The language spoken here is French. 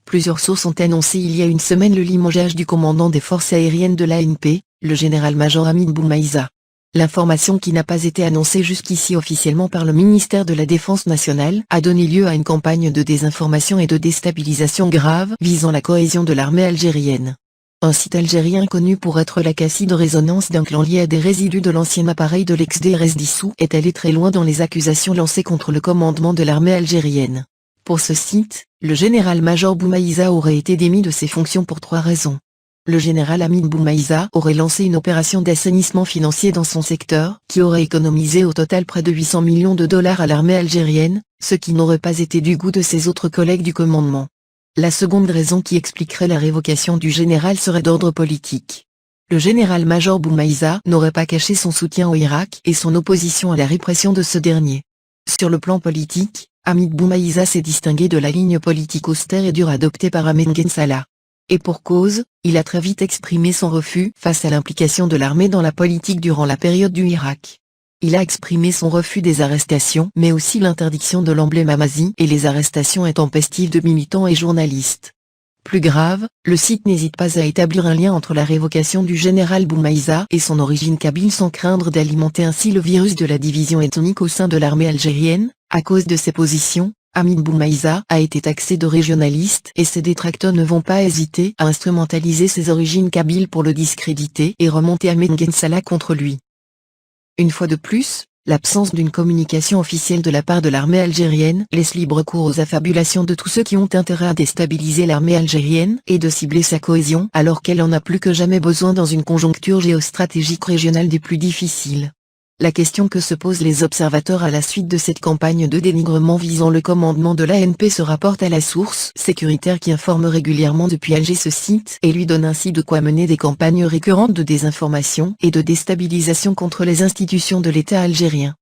Plusieurs sources ont annoncé il y a une semaine le limogeage du commandant des forces aériennes de l'ANP, le général-major Hamid Boumaïza. L'information qui n'a pas été annoncée jusqu'ici officiellement par le ministère de la Défense nationale a donné lieu à une campagne de désinformation et de déstabilisation grave visant la cohésion de l'armée algérienne. Un site algérien connu pour être la cassis de résonance d'un clan lié à des résidus de l'ancien appareil de l'ex-DRS dissous est allé très loin dans les accusations lancées contre le commandement de l'armée algérienne. Pour ce site, le général-major Boumaïza aurait été démis de ses fonctions pour 3 raisons. Le général Hamid Boumaïza aurait lancé une opération d'assainissement financier dans son secteur, qui aurait économisé au total près de 800 millions de dollars à l'armée algérienne, ce qui n'aurait pas été du goût de ses autres collègues du commandement. La seconde raison qui expliquerait la révocation du général serait d'ordre politique. Le général-major Boumaïza n'aurait pas caché son soutien au Irak et son opposition à la répression de ce dernier. Sur le plan politique, Hamid Boumaïza s'est distingué de la ligne politique austère et dure adoptée par Ahmed Guensala. Et pour cause, il a très vite exprimé son refus face à l'implication de l'armée dans la politique durant la période du Irak. Il a exprimé son refus des arrestations mais aussi l'interdiction de l'emblème Amazi et les arrestations intempestives de militants et journalistes. Plus grave, le site n'hésite pas à établir un lien entre la révocation du général Boumaïza et son origine kabyle sans craindre d'alimenter ainsi le virus de la division ethnique au sein de l'armée algérienne. À cause de ses positions, Hamid Boumaïza a été taxé de régionaliste et ses détracteurs ne vont pas hésiter à instrumentaliser ses origines kabyles pour le discréditer et remonter Ahmed Guensala contre lui. Une fois de plus, l'absence d'une communication officielle de la part de l'armée algérienne laisse libre cours aux affabulations de tous ceux qui ont intérêt à déstabiliser l'armée algérienne et de cibler sa cohésion alors qu'elle en a plus que jamais besoin dans une conjoncture géostratégique régionale des plus difficiles. La question que se posent les observateurs à la suite de cette campagne de dénigrement visant le commandement de l'ANP se rapporte à la source sécuritaire qui informe régulièrement depuis Alger ce site et lui donne ainsi de quoi mener des campagnes récurrentes de désinformation et de déstabilisation contre les institutions de l'État algérien.